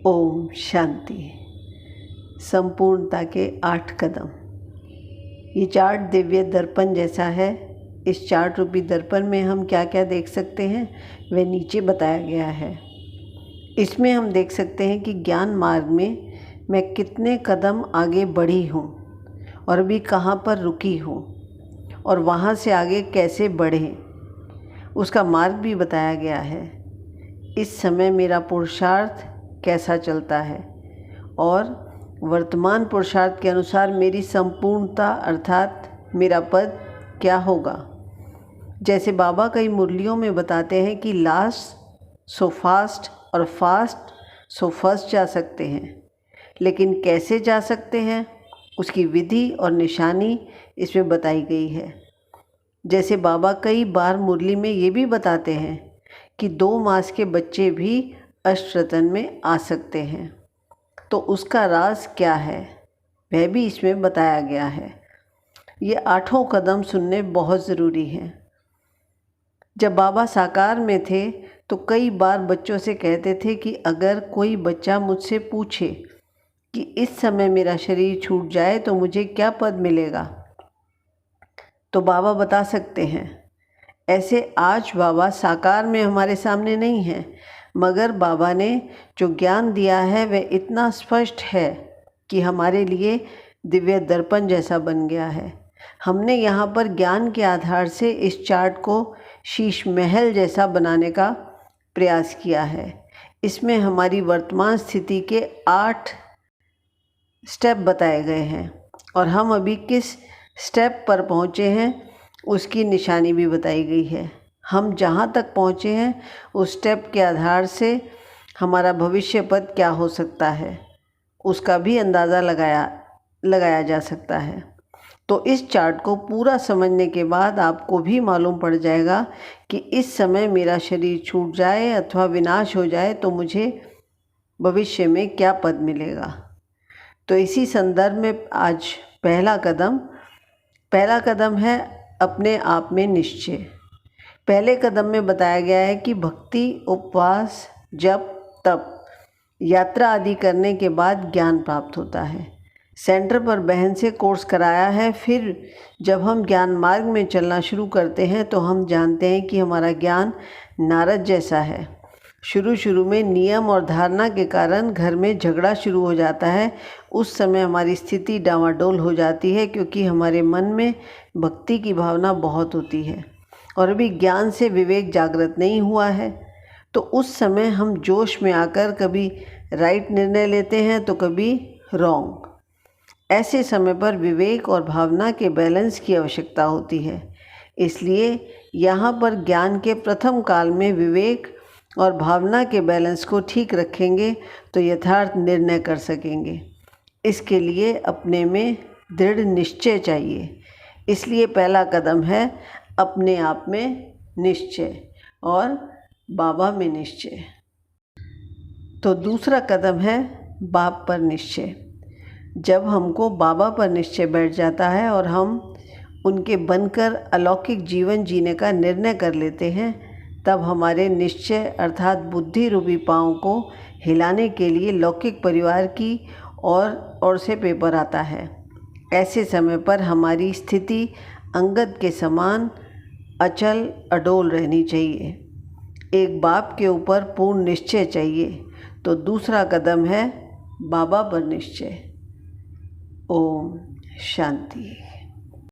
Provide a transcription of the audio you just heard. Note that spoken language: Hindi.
ओम शांति। संपूर्णता के 8 कदम। ये चार्ट दिव्य दर्पण जैसा है। इस चार्ट रूपी दर्पण में हम क्या क्या देख सकते हैं वह नीचे बताया गया है। इसमें हम देख सकते हैं कि ज्ञान मार्ग में मैं कितने कदम आगे बढ़ी हूँ और अभी कहाँ पर रुकी हूँ और वहाँ से आगे कैसे बढ़ें उसका मार्ग भी बताया गया है। इस समय मेरा पुरुषार्थ कैसा चलता है और वर्तमान पुरुषार्थ के अनुसार मेरी संपूर्णता अर्थात मेरा पद क्या होगा। जैसे बाबा कई मुरलियों में बताते हैं कि लास्ट सो फास्ट और फास्ट सो फर्स्ट जा सकते हैं, लेकिन कैसे जा सकते हैं उसकी विधि और निशानी इसमें बताई गई है। जैसे बाबा कई बार मुरली में ये भी बताते हैं कि 2 मास के बच्चे भी अष्टरत्न में आ सकते हैं, तो उसका राज क्या है वह भी इसमें बताया गया है। ये 8 कदम सुनने बहुत ज़रूरी हैं। जब बाबा साकार में थे तो कई बार बच्चों से कहते थे कि अगर कोई बच्चा मुझसे पूछे कि इस समय मेरा शरीर छूट जाए तो मुझे क्या पद मिलेगा, तो बाबा बता सकते हैं। ऐसे आज बाबा साकार में हमारे सामने नहीं हैं, मगर बाबा ने जो ज्ञान दिया है वह इतना स्पष्ट है कि हमारे लिए दिव्य दर्पण जैसा बन गया है। हमने यहाँ पर ज्ञान के आधार से इस चार्ट को शीश महल जैसा बनाने का प्रयास किया है। इसमें हमारी वर्तमान स्थिति के 8 स्टेप बताए गए हैं और हम अभी किस स्टेप पर पहुँचे हैं उसकी निशानी भी बताई गई है। हम जहाँ तक पहुँचे हैं उस स्टेप के आधार से हमारा भविष्य पद क्या हो सकता है उसका भी अंदाज़ा लगाया जा सकता है। तो इस चार्ट को पूरा समझने के बाद आपको भी मालूम पड़ जाएगा कि इस समय मेरा शरीर छूट जाए अथवा विनाश हो जाए तो मुझे भविष्य में क्या पद मिलेगा। तो इसी संदर्भ में आज पहला कदम है अपने आप में निश्चय। पहले कदम में बताया गया है कि भक्ति, उपवास, जप, तप, यात्रा आदि करने के बाद ज्ञान प्राप्त होता है। सेंटर पर बहन से कोर्स कराया है। फिर जब हम ज्ञान मार्ग में चलना शुरू करते हैं तो हम जानते हैं कि हमारा ज्ञान नारद जैसा है। शुरू में नियम और धारणा के कारण घर में झगड़ा शुरू हो जाता है। उस समय हमारी स्थिति डामाडोल हो जाती है, क्योंकि हमारे मन में भक्ति की भावना बहुत होती है और अभी ज्ञान से विवेक जागृत नहीं हुआ है। तो उस समय हम जोश में आकर कभी राइट निर्णय लेते हैं तो कभी रॉन्ग। ऐसे समय पर विवेक और भावना के बैलेंस की आवश्यकता होती है। इसलिए यहाँ पर ज्ञान के प्रथम काल में विवेक और भावना के बैलेंस को ठीक रखेंगे तो यथार्थ निर्णय कर सकेंगे। इसके लिए अपने में दृढ़ निश्चय चाहिए। इसलिए पहला कदम है अपने आप में निश्चय और बाबा में निश्चय। तो दूसरा कदम है बाप पर निश्चय। जब हमको बाबा पर निश्चय बैठ जाता है और हम उनके बनकर अलौकिक जीवन जीने का निर्णय कर लेते हैं, तब हमारे निश्चय अर्थात बुद्धि रूपी पाँव को हिलाने के लिए लौकिक परिवार की ओर से पेपर आता है। ऐसे समय पर हमारी स्थिति अंगद के समान अचल अडोल रहनी चाहिए। एक बाप के ऊपर पूर्ण निश्चय चाहिए। तो दूसरा कदम है बाबा पर निश्चय। ओम शांति।